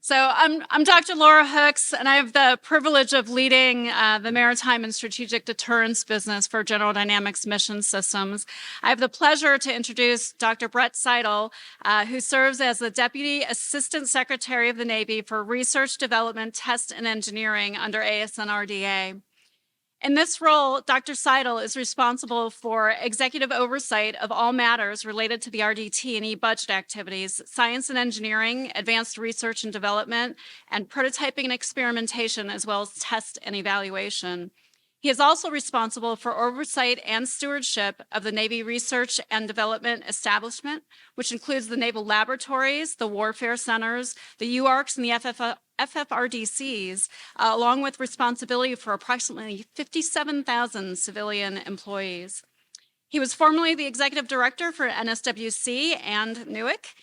So I'm Dr. Laura Hooks, and I have the privilege of leading the maritime and strategic deterrence business for General Dynamics Mission Systems. I have the pleasure to introduce Dr. Brett Seidle, who serves as the Deputy Assistant Secretary of the Navy for Research, Development, Test, and Engineering under ASN RDA. In this role, Dr. Seidle is responsible for executive oversight of all matters related to the RDT&E budget activities, science and engineering, advanced research and development, and prototyping and experimentation, as well as test and evaluation. He is also responsible for oversight and stewardship of the Navy Research and Development Establishment, which includes the Naval Laboratories, the Warfare Centers, the UARCs, and the FFRDCs, along with responsibility for approximately 57,000 civilian employees. He was formerly the executive director for NSWC and NUIC,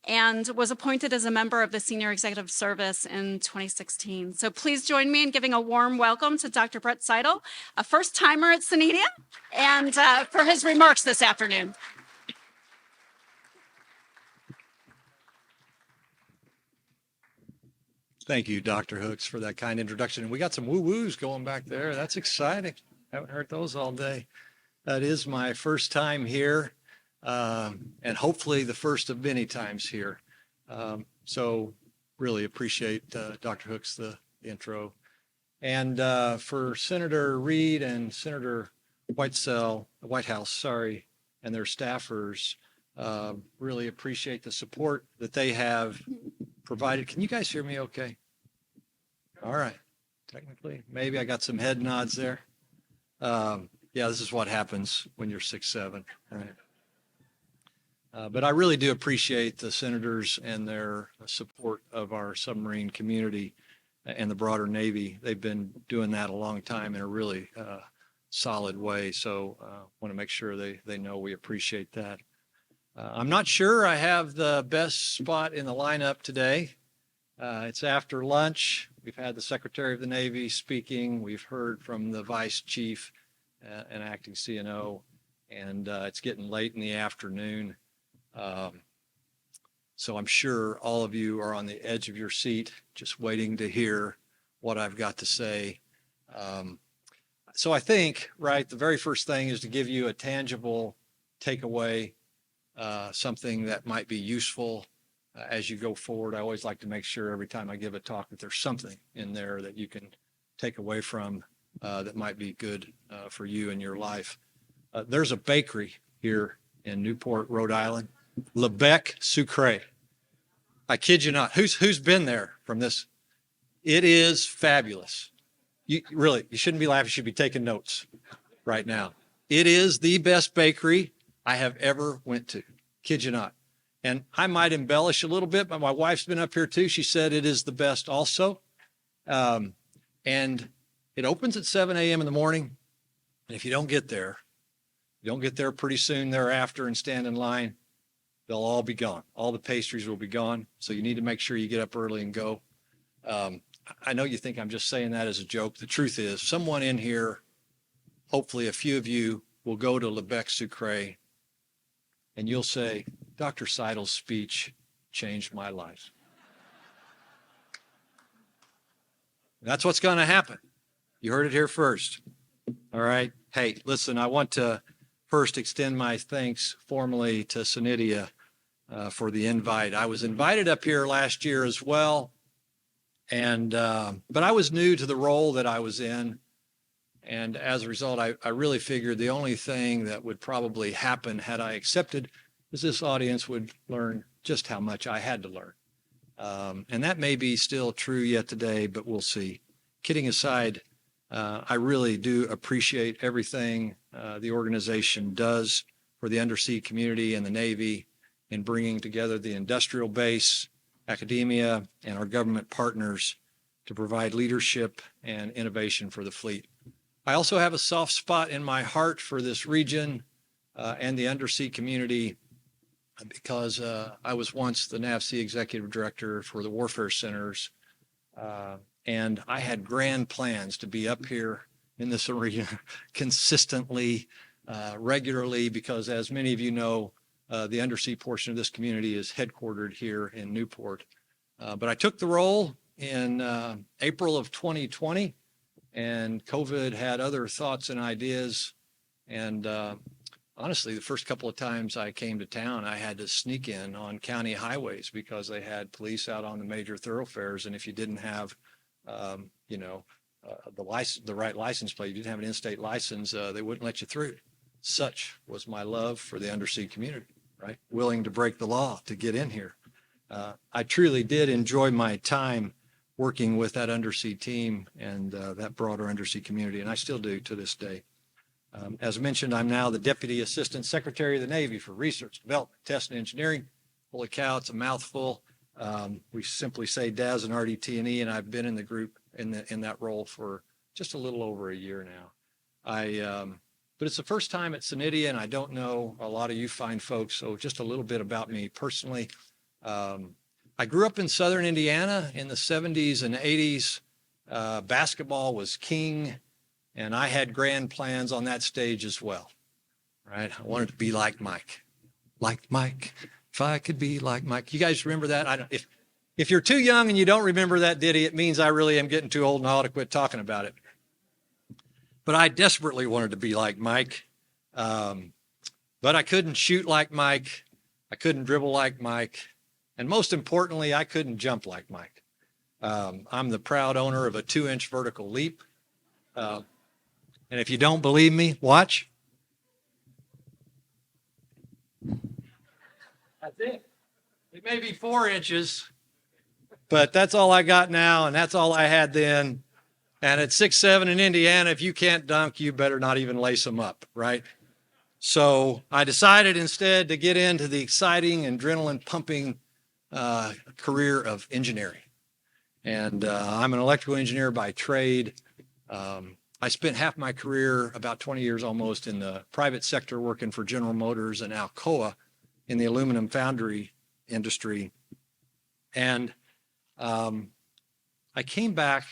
and was appointed as a member of the Senior Executive Service in 2016. So please join me in giving a warm welcome to Dr. Brett Seidle, a first-timer at SENEDIA, and for his remarks this afternoon. Thank you, Dr. Hooks, for that kind introduction. And we got some woo-woos going back there. That's exciting. Haven't heard those all day. That is my first time here, and hopefully the first of many times here. So really appreciate Dr. Hooks, the intro. And for Senator Reid and Senator Whitehouse, and their staffers, really appreciate the support that they have provided. Can you guys hear me okay? All right. Technically, maybe I got some head nods there. Yeah, this is what happens when you're 6'7". All right. But I really do appreciate the senators and their support of our submarine community and the broader Navy. They've been doing that a long time in a really solid way. So I want to make sure they know we appreciate that. I'm not sure I have the best spot in the lineup today. It's after lunch. We've had the Secretary of the Navy speaking. We've heard from the Vice Chief and Acting CNO, and it's getting late in the afternoon. So I'm sure all of you are on the edge of your seat, just waiting to hear what I've got to say. So I think, right, the very first thing is to give you a tangible takeaway, something that might be useful as you go forward. I always like to make sure every time I give a talk that there's something in there that you can take away from that might be good for you in your life. There's a bakery here in Newport, Rhode Island, Lebec Sucre. I kid you not. Who's been there from this? It is fabulous. You shouldn't be laughing. You should be taking notes right now. It is the best bakery I have ever went to. Kid you not. And I might embellish a little bit, but my wife's been up here too. She said it is the best also. And it opens at 7 a.m. in the morning. And if you don't get there pretty soon thereafter and stand in line, they'll all be gone. All the pastries will be gone. So you need to make sure you get up early and go. I know you think I'm just saying that as a joke. The truth is, someone in here, hopefully a few of you, will go to Lebec Sucre and you'll say, Dr. Seidle's speech changed my life. That's what's going to happen. You heard it here first. All right. Hey, listen, I want to first extend my thanks formally to SENEDIA for the invite. I was invited up here last year as well, and but I was new to the role that I was in, and as a result, I really figured the only thing that would probably happen had I accepted is this audience would learn just how much I had to learn. And that may be still true yet today, but we'll see. Kidding aside, I really do appreciate everything the organization does for the undersea community and the Navy in bringing together the industrial base, academia, and our government partners to provide leadership and innovation for the fleet. I also have a soft spot in my heart for this region and the undersea community because I was once the NAVSEA Executive Director for the Warfare Centers, and I had grand plans to be up here in this arena consistently, regularly, because as many of you know, the undersea portion of this community is headquartered here in Newport. But I took the role in April of 2020, and COVID had other thoughts and ideas. And honestly, the first couple of times I came to town, I had to sneak in on county highways because they had police out on the major thoroughfares. And if you didn't have, the right license plate, you didn't have an in-state license, they wouldn't let you through. Such was my love for the undersea community, right? Willing to break the law to get in here. I truly did enjoy my time working with that undersea team and that broader undersea community, and I still do to this day. As mentioned, I'm now the Deputy Assistant Secretary of the Navy for Research, Development, Test, and Engineering. Holy cow, it's a mouthful. We simply say DAS and RDT&E, and I've been in the group in that role for just a little over a year now. But it's the first time at SENEDIA, and I don't know a lot of you fine folks, so just a little bit about me personally. I grew up in southern Indiana in the 70s and 80s. Basketball was king, and I had grand plans on that stage as well, right? I wanted to be like Mike. Like Mike, if I could be like Mike. You guys remember that? If you're too young and you don't remember that ditty, it means I really am getting too old and I ought to quit talking about it. But I desperately wanted to be like Mike. But I couldn't shoot like Mike. I couldn't dribble like Mike. And most importantly, I couldn't jump like Mike. I'm the proud owner of a 2-inch vertical leap. And if you don't believe me, watch. That's it. It may be 4 inches, but that's all I got now, and that's all I had then. And at 6'7" in Indiana, if you can't dunk, you better not even lace them up, right? So I decided instead to get into the exciting, adrenaline-pumping career of engineering. And I'm an electrical engineer by trade. I spent half my career, about 20 years almost, in the private sector working for General Motors and Alcoa in the aluminum foundry industry. And I came back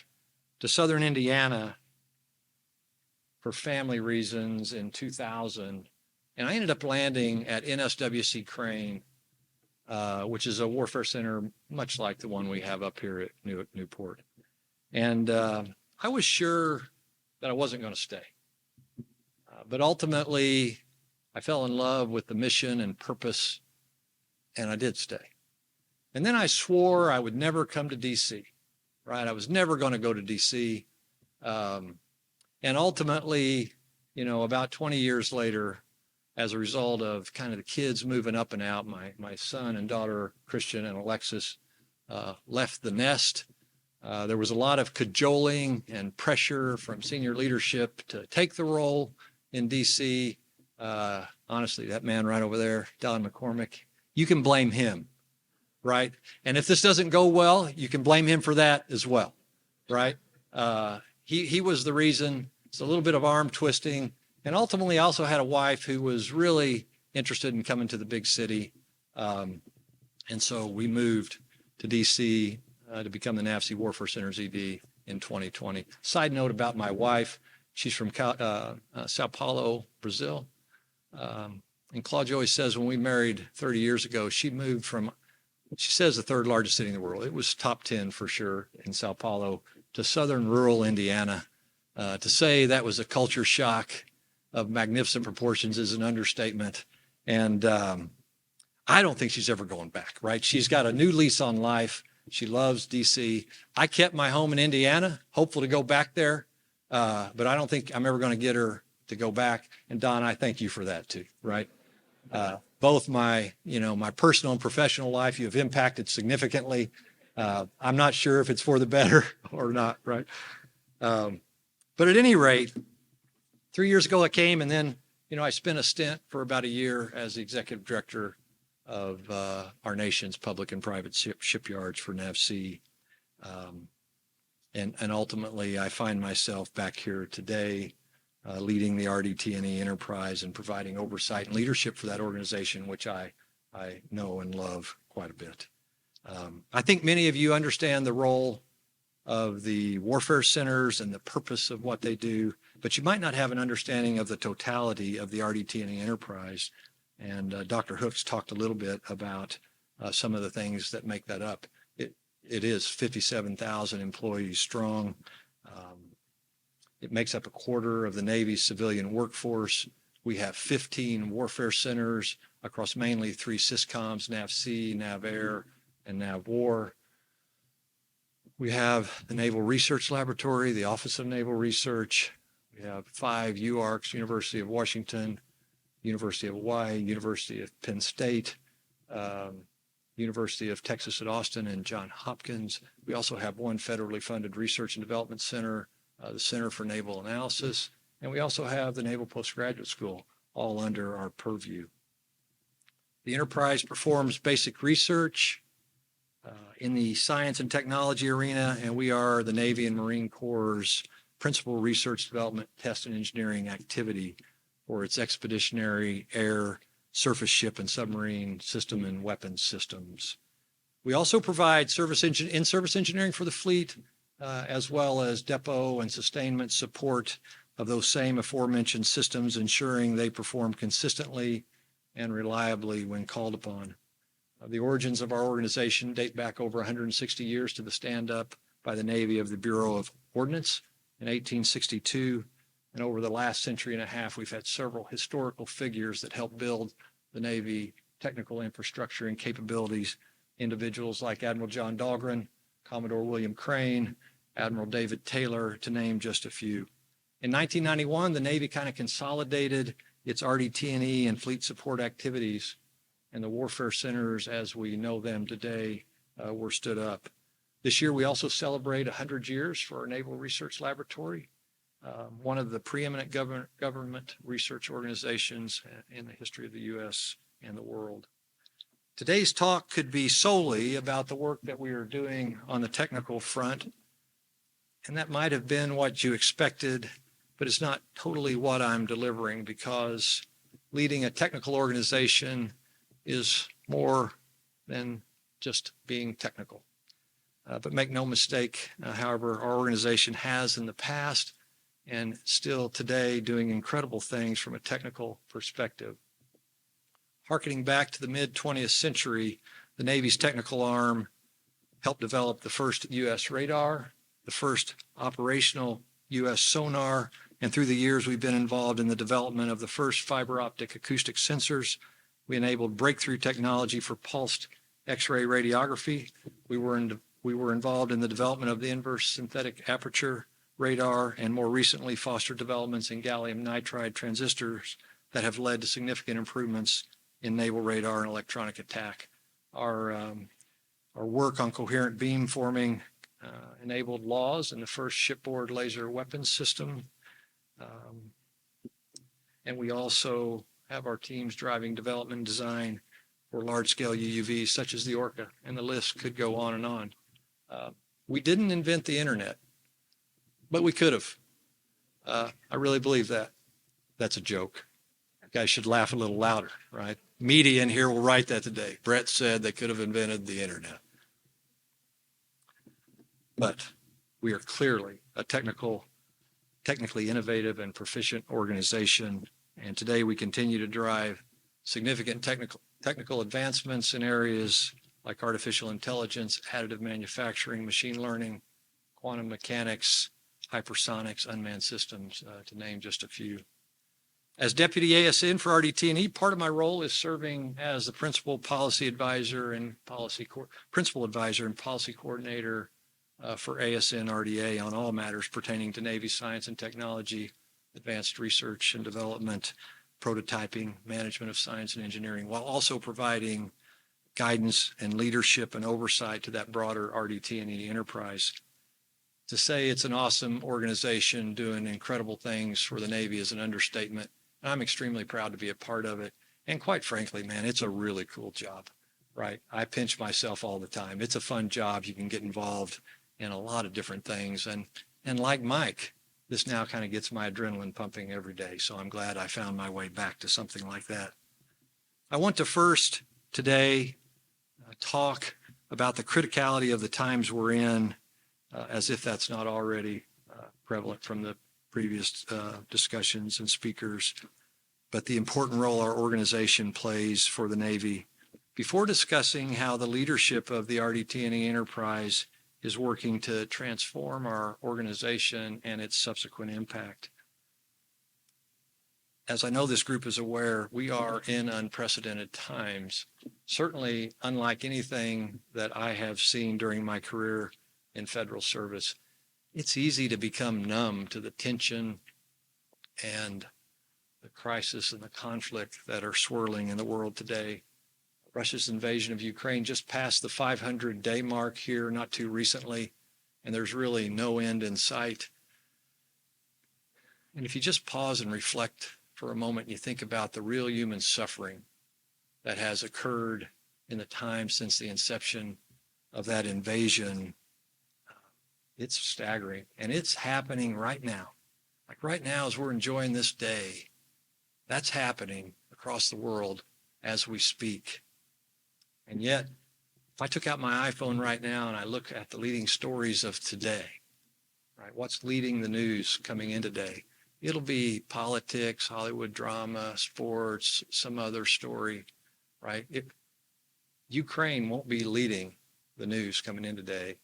to southern Indiana for family reasons in 2000, and I ended up landing at NSWC Crane, which is a warfare center much like the one we have up here at Newport. And I was sure that I wasn't going to stay. But ultimately, I fell in love with the mission and purpose, and I did stay. And then I swore I would never come to D.C., right? I was never going to go to D.C. And ultimately, about 20 years later, as a result of kind of the kids moving up and out, my son and daughter, Christian and Alexis, left the nest. There was a lot of cajoling and pressure from senior leadership to take the role in D.C. Honestly, that man right over there, Don McCormick, you can blame him, right? And if this doesn't go well, you can blame him for that as well, right? He was the reason. It's a little bit of arm twisting. And ultimately, I also had a wife who was really interested in coming to the big city. And so we moved to D.C. To become the NAVSEA Warfare Center's ED in 2020. Side note about my wife, she's from Sao Paulo, Brazil. And Claudia always says when we married 30 years ago, she moved from, she says, the third largest city in the world. It was top 10 for sure in Sao Paulo to southern rural Indiana. To say that was a culture shock of magnificent proportions is an understatement. And I don't think she's ever going back, right? She's got a new lease on life. She loves D.C. I kept my home in Indiana, hopeful to go back there. But I don't think I'm ever going to get her to go back. And Don, I thank you for that too, right? Both my personal and professional life, you have impacted significantly. I'm not sure if it's for the better or not, right? But at any rate, 3 years ago I came, and then, I spent a stint for about a year as the executive director of our nation's public and private shipyards for NAVSEA. And ultimately, I find myself back here today leading the RDT&E enterprise and providing oversight and leadership for that organization, which I know and love quite a bit. I think many of you understand the role of the warfare centers and the purpose of what they do, but you might not have an understanding of the totality of the RDT&E enterprise. And Dr. Hooks talked a little bit about some of the things that make that up. it is 57,000 employees strong. It makes up a quarter of the Navy's civilian workforce. We have 15 warfare centers across mainly 3 SysComs, NAVSEA, NAVAIR, and NAVWAR. We have the Naval Research Laboratory, the Office of Naval Research. We have 5 UARCs, University of Washington, University of Hawaii, University of Penn State, University of Texas at Austin, and Johns Hopkins. We also have 1 federally funded research and development center, the Center for Naval Analysis, and we also have the Naval Postgraduate School, all under our purview. The enterprise performs basic research in the science and technology arena, and we are the Navy and Marine Corps' principal research, development, test, and engineering activity for its expeditionary, air, surface ship, and submarine system and weapons systems. We also provide in-service engineering for the fleet, as well as depot and sustainment support of those same aforementioned systems, ensuring they perform consistently and reliably when called upon. The origins of our organization date back over 160 years to the stand-up by the Navy of the Bureau of Ordnance in 1862. And over the last century and a half, we've had several historical figures that helped build the Navy technical infrastructure and capabilities. Individuals like Admiral John Dahlgren, Commodore William Crane, Admiral David Taylor, to name just a few. In 1991, the Navy kind of consolidated its RDT&E and fleet support activities, and the warfare centers as we know them today were stood up. This year, we also celebrate 100 years for our Naval Research Laboratory, one of the preeminent government research organizations in the history of the U.S. and the world. Today's talk could be solely about the work that we are doing on the technical front, and that might have been what you expected, but it's not totally what I'm delivering, because leading a technical organization is more than just being technical. But make no mistake, however, our organization has in the past and still today doing incredible things from a technical perspective. Harkening back to the mid-20th century, the Navy's technical arm helped develop the first U.S. radar, the first operational U.S. sonar, and through the years we've been involved in the development of the first fiber optic acoustic sensors. We enabled breakthrough technology for pulsed X-ray radiography. We were involved in the development of the inverse synthetic aperture radar, and more recently fostered developments in gallium nitride transistors that have led to significant improvements in naval radar and electronic attack. Our work on coherent beam forming enabled laws in the first shipboard laser weapons system. And we also have our teams driving development and design for large-scale UUVs such as the Orca, and the list could go on and on. We didn't invent the internet, but we could have. I really believe that. That's a joke. You guys should laugh a little louder, right? Media in here will write that today. Brett said they could have invented the internet. But we are clearly a technically innovative and proficient organization, and today we continue to drive significant technical advancements in areas like artificial intelligence, additive manufacturing, machine learning, quantum mechanics, hypersonics, unmanned systems, to name just a few. As Deputy ASN for RDT&E, part of my role is serving as the principal advisor and policy coordinator for ASN RDA on all matters pertaining to Navy science and technology, advanced research and development, prototyping, management of science and engineering, while also providing guidance and leadership and oversight to that broader RDT&E enterprise. To say it's an awesome organization doing incredible things for the Navy is an understatement. I'm extremely proud to be a part of it. And quite frankly, man, it's a really cool job, right? I pinch myself all the time. It's a fun job. You can get involved in a lot of different things. And like Mike, this now kind of gets my adrenaline pumping every day. So I'm glad I found my way back to something like that. I want to first today talk about the criticality of the times we're in, as if that's not already prevalent from the previous discussions and speakers, but the important role our organization plays for the Navy before discussing how the leadership of the RDT&E enterprise is working to transform our organization and its subsequent impact. As I know this group is aware, we are in unprecedented times, certainly unlike anything that I have seen during my career in federal service. It's easy to become numb to the tension and the crisis and the conflict that are swirling in the world today. Russia's invasion of Ukraine just passed the 500-day mark here not too recently, and there's really no end in sight. And if you just pause and reflect for a moment, you think about the real human suffering that has occurred in the time since the inception of that invasion, it's staggering. And it's happening right now. Like right now, as we're enjoying this day, that's happening across the world as we speak. And yet, if I took out my iPhone right now and I look at the leading stories of today, right, what's leading the news coming in today? It'll be politics, Hollywood drama, sports, some other story, right? Ukraine won't be leading the news coming in today.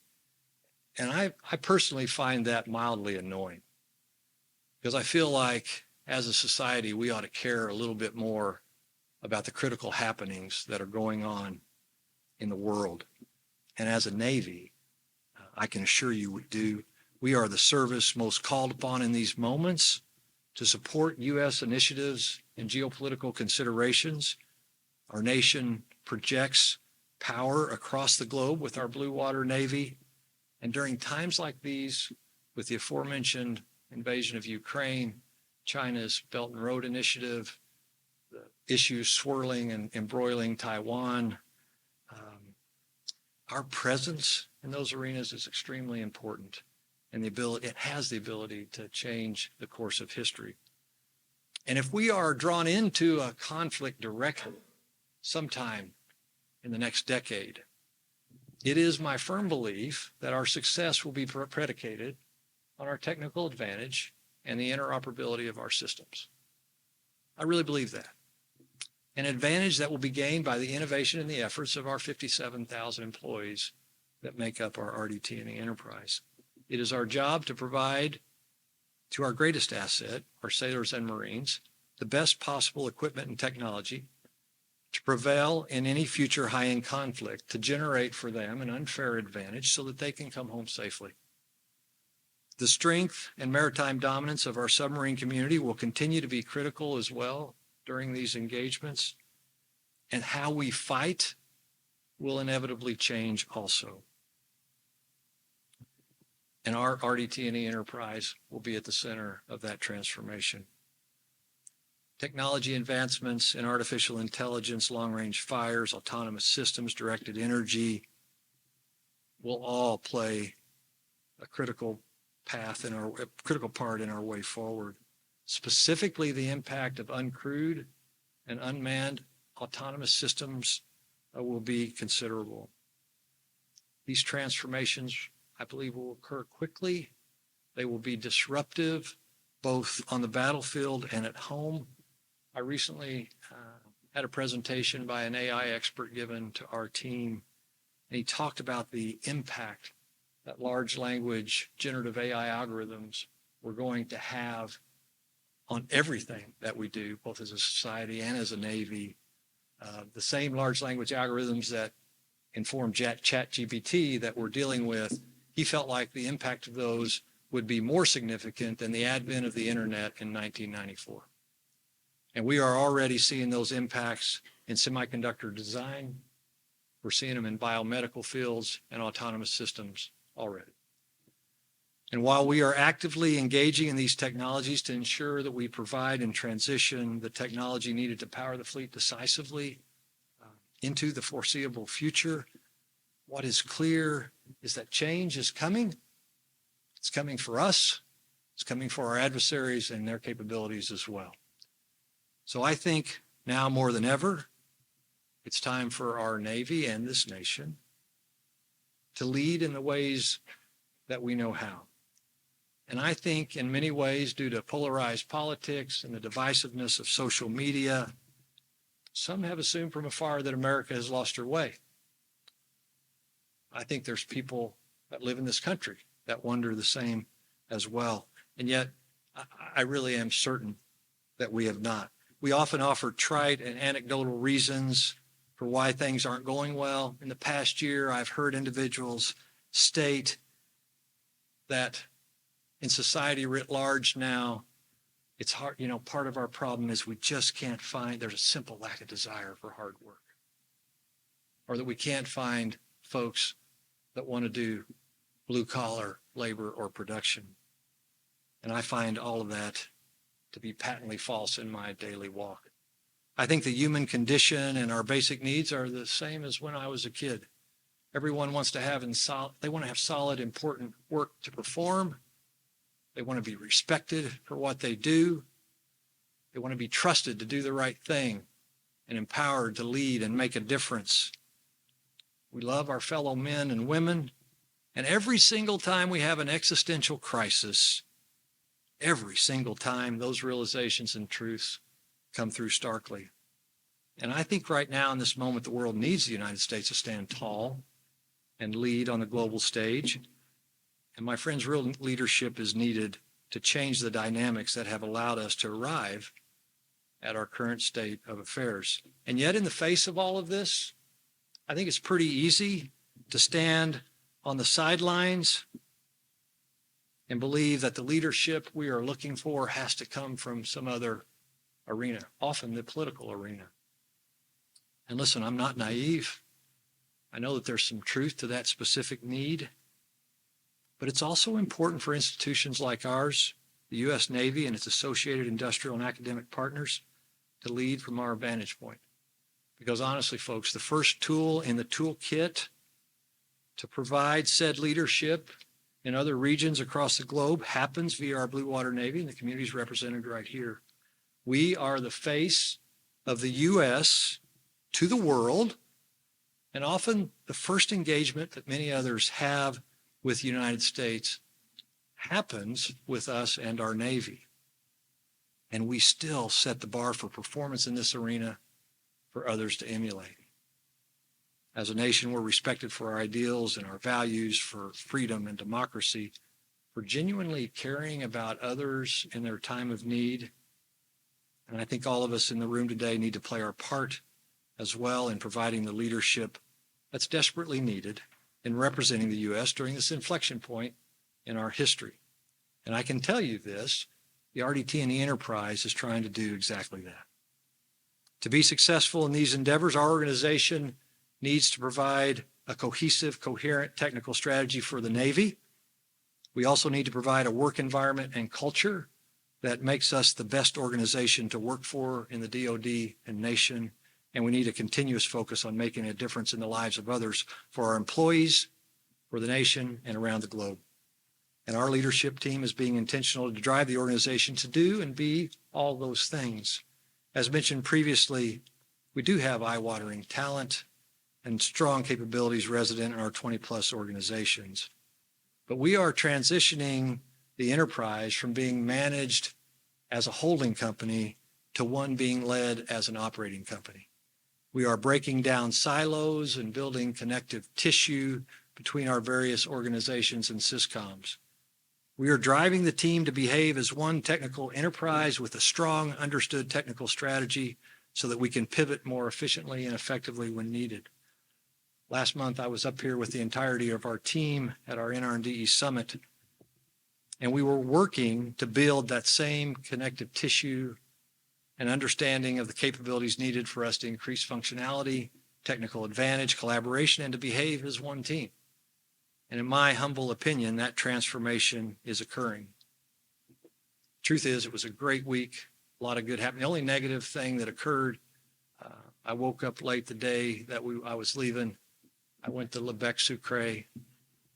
And I personally find that mildly annoying because I feel like as a society, we ought to care a little bit more about the critical happenings that are going on in the world. And as a Navy, I can assure you we do. We are the service most called upon in these moments to support U.S. initiatives and geopolitical considerations. Our nation projects power across the globe with our Blue Water Navy. And during times like these, with the aforementioned invasion of Ukraine, China's Belt and Road Initiative, the issues swirling and embroiling Taiwan, our presence in those arenas is extremely important. And it has the ability to change the course of history. And if we are drawn into a conflict directly sometime in the next decade, it is my firm belief that our success will be predicated on our technical advantage and the interoperability of our systems. I really believe that. An advantage that will be gained by the innovation and the efforts of our 57,000 employees that make up our RDT&E enterprise. It is our job to provide to our greatest asset, our sailors and Marines, the best possible equipment and technology to prevail in any future high-end conflict, to generate for them an unfair advantage so that they can come home safely. The strength and maritime dominance of our submarine community will continue to be critical as well during these engagements, and how we fight will inevitably change also. And our RDT&E enterprise will be at the center of that transformation. Technology advancements in artificial intelligence, long-range fires, autonomous systems, directed energy will all play a critical part in our way forward. Specifically, the impact of uncrewed and unmanned autonomous systems will be considerable. These transformations, I believe, will occur quickly. They will be disruptive, both on the battlefield and at home. I recently had a presentation by an AI expert given to our team, and he talked about the impact that large language generative AI algorithms were going to have on everything that we do, both as a society and as a Navy. The same large language algorithms that inform ChatGPT that we're dealing with, he felt like the impact of those would be more significant than the advent of the internet in 1994. And we are already seeing those impacts in semiconductor design. We're seeing them in biomedical fields and autonomous systems already. And while we are actively engaging in these technologies to ensure that we provide and transition the technology needed to power the fleet decisively into the foreseeable future, what is clear is that change is coming. It's coming for us. It's coming for our adversaries and their capabilities as well. So I think now more than ever, it's time for our Navy and this nation to lead in the ways that we know how. And I think in many ways, due to polarized politics and the divisiveness of social media, Some have assumed from afar that America has lost her way. I think there's people that live in this country that wonder the same as well. And yet, I really am certain that we have not. We often offer trite and anecdotal reasons for why things aren't going well. In the past year, I've heard individuals state that in society writ large now, it's hard, part of our problem is we just can't find, there's a simple lack of desire for hard work. Or that we can't find folks that want to do blue collar labor or production. And I find all of that to be patently false in my daily walk. I think the human condition and our basic needs are the same as when I was a kid. Everyone wants to have solid, important work to perform. They want to be respected for what they do. They want to be trusted to do the right thing and empowered to lead and make a difference. We love our fellow men and women. And every single time we have an existential crisis, every single time those realizations and truths come through starkly. And I think right now in this moment, the world needs the United States to stand tall and lead on the global stage. And my friends, real leadership is needed to change the dynamics that have allowed us to arrive at our current state of affairs. And yet in the face of all of this, I think it's pretty easy to stand on the sidelines and believe that the leadership we are looking for has to come from some other arena, often the political arena. And listen, I'm not naive. I know that there's some truth to that specific need, but it's also important for institutions like ours, the U.S. Navy and its associated industrial and academic partners, to lead from our vantage point. Because honestly, folks, the first tool in the toolkit to provide said leadership in other regions across the globe happens via our Blue Water Navy and the communities represented right here. We are the face of the U.S. to the world, and often the first engagement that many others have with the United States happens with us and our Navy. And we still set the bar for performance in this arena for others to emulate. As a nation, we're respected for our ideals and our values for freedom and democracy, for genuinely caring about others in their time of need. And I think all of us in the room today need to play our part as well in providing the leadership that's desperately needed in representing the U.S. during this inflection point in our history. And I can tell you this, the RDT&E enterprise is trying to do exactly that. To be successful in these endeavors, our organization needs to provide a cohesive, coherent technical strategy for the Navy. We also need to provide a work environment and culture that makes us the best organization to work for in the DoD and nation. And we need a continuous focus on making a difference in the lives of others for our employees, for the nation, and around the globe. And our leadership team is being intentional to drive the organization to do and be all those things. As mentioned previously, we do have eye-watering talent and strong capabilities resident in our 20-plus organizations. But we are transitioning the enterprise from being managed as a holding company to one being led as an operating company. We are breaking down silos and building connective tissue between our various organizations and syscoms. We are driving the team to behave as one technical enterprise with a strong, understood technical strategy so that we can pivot more efficiently and effectively when needed. Last month, I was up here with the entirety of our team at our NR&DE Summit, and we were working to build that same connective tissue and understanding of the capabilities needed for us to increase functionality, technical advantage, collaboration, and to behave as one team. And in my humble opinion, that transformation is occurring. Truth is, it was a great week, a lot of good happening. The only negative thing that occurred, I woke up late the day that I was leaving. I went to Lebec Sucre,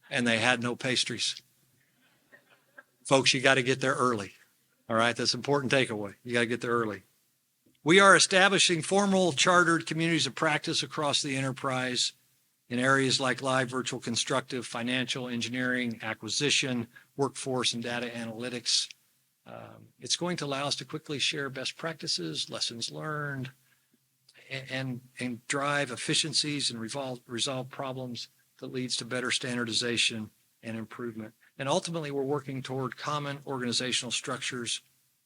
and they had no pastries. Folks, you got to get there early. All right, that's an important takeaway. You got to get there early. We are establishing formal chartered communities of practice across the enterprise in areas like live, virtual, constructive, financial, engineering, acquisition, workforce, and data analytics. It's going to allow us to quickly share best practices, lessons learned, and drive efficiencies and resolve problems that leads to better standardization and improvement. And ultimately, we're working toward common organizational structures,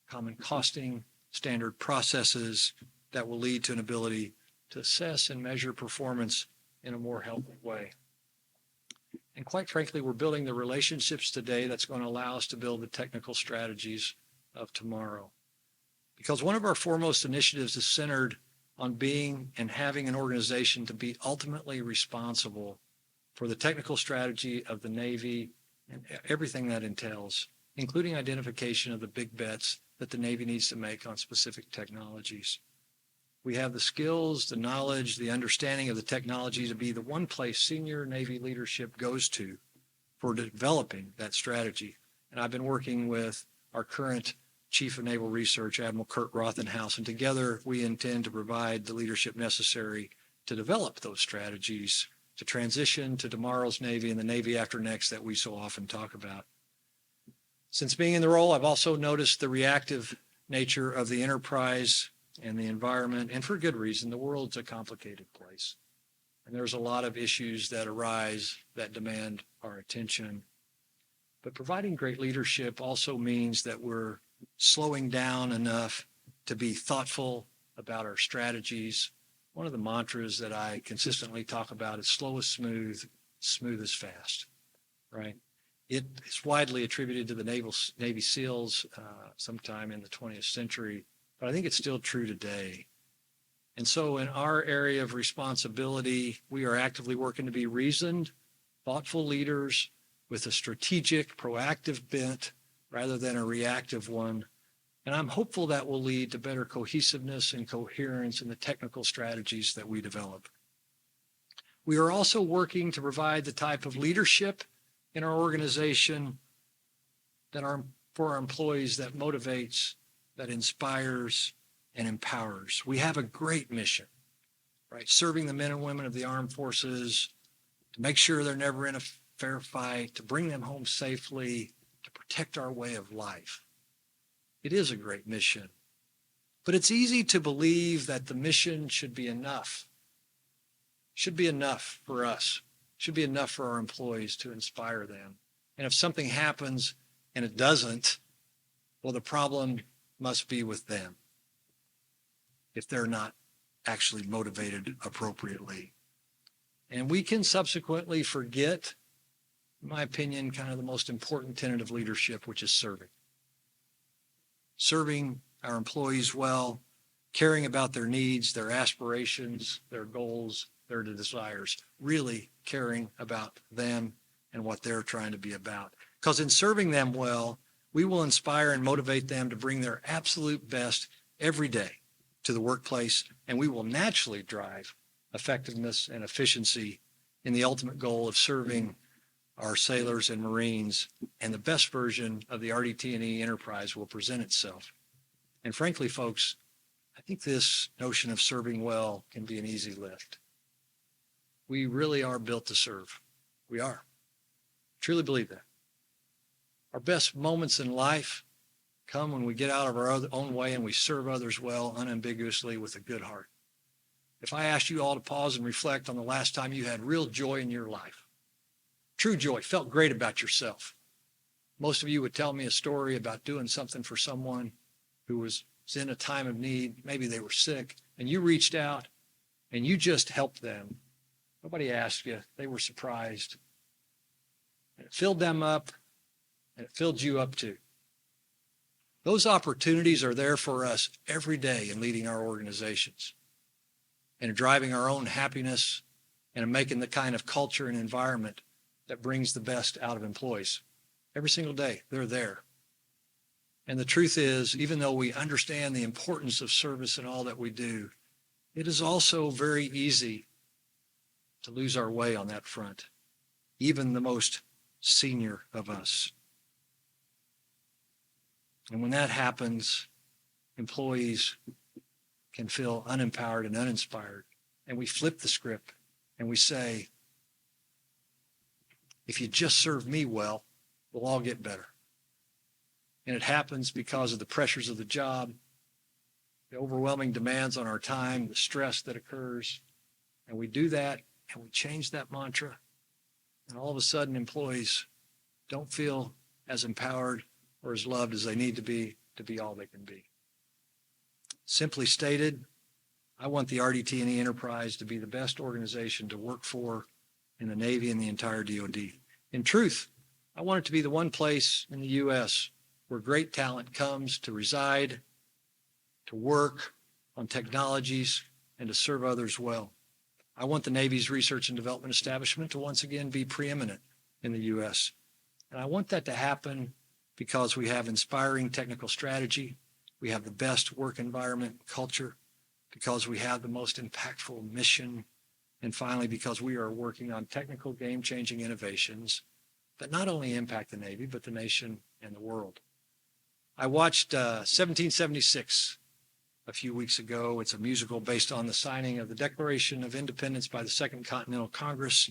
common costing, standard processes that will lead to an ability to assess and measure performance in a more healthy way. And quite frankly, we're building the relationships today that's going to allow us to build the technical strategies of tomorrow. Because one of our foremost initiatives is centered on being and having an organization to be ultimately responsible for the technical strategy of the Navy and everything that entails, including identification of the big bets that the Navy needs to make on specific technologies. We have the skills, the knowledge, the understanding of the technology to be the one place senior Navy leadership goes to for developing that strategy. And I've been working with our current Chief of Naval Research, Admiral Kurt Rothenhouse, and together we intend to provide the leadership necessary to develop those strategies to transition to tomorrow's Navy and the Navy after next that we so often talk about. Since being in the role, I've also noticed the reactive nature of the enterprise and the environment, and for good reason. The world's a complicated place, and there's a lot of issues that arise that demand our attention. But providing great leadership also means that we're slowing down enough to be thoughtful about our strategies. One of the mantras that I consistently talk about is slow is smooth, smooth is fast, right? It is widely attributed to the Navy SEALs sometime in the 20th century, but I think it's still true today. And so in our area of responsibility, we are actively working to be reasoned, thoughtful leaders with a strategic, proactive bent rather than a reactive one. And I'm hopeful that will lead to better cohesiveness and coherence in the technical strategies that we develop. We are also working to provide the type of leadership in our organization that for our employees that motivates, that inspires, and empowers. We have a great mission, right? Serving the men and women of the armed forces, to make sure they're never in a fair fight, to bring them home safely, to protect our way of life. It is a great mission. But it's easy to believe that the mission should be enough. Should be enough for us. Should be enough for our employees to inspire them. And if something happens and it doesn't, well, the problem must be with them if they're not actually motivated appropriately. And we can subsequently forget, in my opinion, kind of the most important tenet of leadership, which is serving. Serving our employees well, caring about their needs, their aspirations, their goals, their desires, really caring about them and what they're trying to be about. Because in serving them well, we will inspire and motivate them to bring their absolute best every day to the workplace, and we will naturally drive effectiveness and efficiency in the ultimate goal of serving our sailors and Marines, and the best version of the RDT&E enterprise will present itself. And frankly, folks, I think this notion of serving well can be an easy lift. We really are built to serve. We are. Truly believe that. Our best moments in life come when we get out of our own way and we serve others well, unambiguously, with a good heart. If I asked you all to pause and reflect on the last time you had real joy in your life, true joy, felt great about yourself, most of you would tell me a story about doing something for someone who was in a time of need. Maybe they were sick, and you reached out and you just helped them. Nobody asked you. They were surprised. And it filled them up, and it filled you up too. Those opportunities are there for us every day in leading our organizations and in driving our own happiness and in making the kind of culture and environment that brings the best out of employees. Every single day, they're there. And the truth is, even though we understand the importance of service in all that we do, it is also very easy to lose our way on that front, even the most senior of us. And when that happens, employees can feel unempowered and uninspired. And we flip the script and we say, if you just serve me well, we'll all get better. And it happens because of the pressures of the job, the overwhelming demands on our time, the stress that occurs. And we do that and we change that mantra. And all of a sudden, employees don't feel as empowered or as loved as they need to be all they can be. Simply stated, I want the RDT&E enterprise to be the best organization to work for in the Navy and the entire DoD. In truth, I want it to be the one place in the U.S. where great talent comes to reside, to work on technologies, and to serve others well. I want the Navy's research and development establishment to once again be preeminent in the U.S. And I want that to happen because we have inspiring technical strategy, we have the best work environment and culture, because we have the most impactful mission, and finally, because we are working on technical game-changing innovations that not only impact the Navy, but the nation and the world. I watched 1776 a few weeks ago. It's a musical based on the signing of the Declaration of Independence by the Second Continental Congress.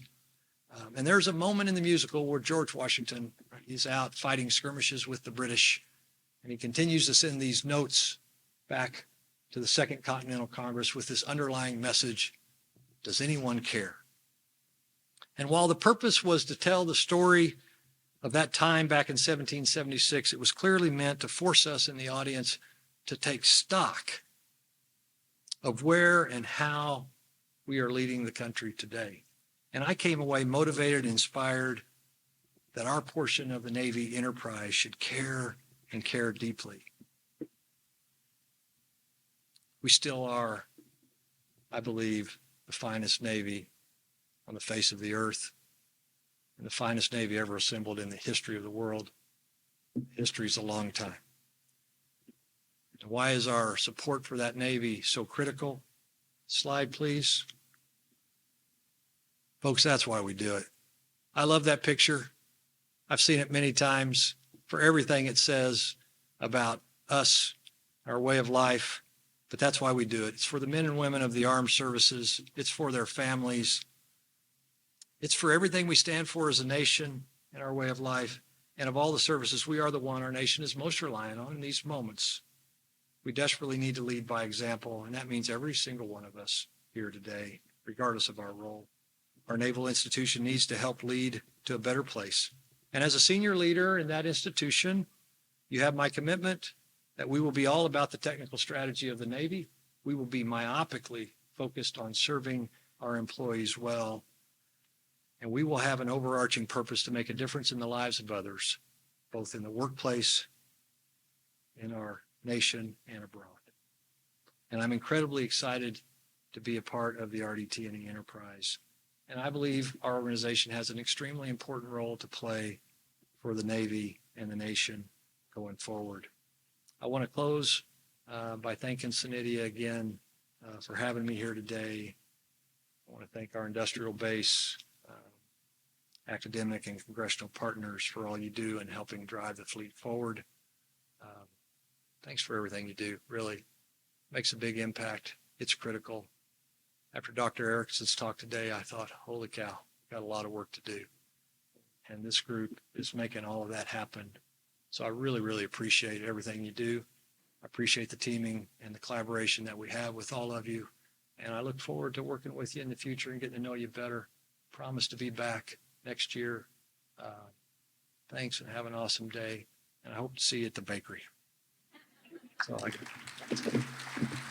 And there's a moment in the musical where George Washington is out fighting skirmishes with the British, and he continues to send these notes back to the Second Continental Congress with this underlying message: does anyone care? And while the purpose was to tell the story of that time back in 1776, it was clearly meant to force us in the audience to take stock of where and how we are leading the country today. And I came away motivated, inspired that our portion of the Navy enterprise should care and care deeply. We still are, I believe, the finest Navy on the face of the earth, and the finest Navy ever assembled in the history of the world. History is a long time. And why is our support for that Navy so critical? Slide, please. Folks, that's why we do it. I love that picture. I've seen it many times for everything it says about us, our way of life, but that's why we do it. It's for the men and women of the armed services. It's for their families. It's for everything we stand for as a nation and our way of life. And of all the services, we are the one our nation is most reliant on in these moments. We desperately need to lead by example, and that means every single one of us here today, regardless of our role. Our naval institution needs to help lead to a better place. And as a senior leader in that institution, you have my commitment that we will be all about the technical strategy of the Navy. We will be myopically focused on serving our employees well. And we will have an overarching purpose to make a difference in the lives of others, both in the workplace, in our nation, and abroad. And I'm incredibly excited to be a part of the RDT&E enterprise. And I believe our organization has an extremely important role to play for the Navy and the nation going forward. I want to close by thanking SENEDIA again for having me here today. I want to thank our industrial base, academic and congressional partners for all you do in helping drive the fleet forward. Thanks for everything you do. Really makes a big impact. It's critical. After Dr. Erickson's talk today, I thought, holy cow, got a lot of work to do. And this group is making all of that happen. So I really, really appreciate everything you do. I appreciate the teaming and the collaboration that we have with all of you. And I look forward to working with you in the future and getting to know you better. Promise to be back next year. Thanks, and have an awesome day. And I hope to see you at the bakery. That's all I got.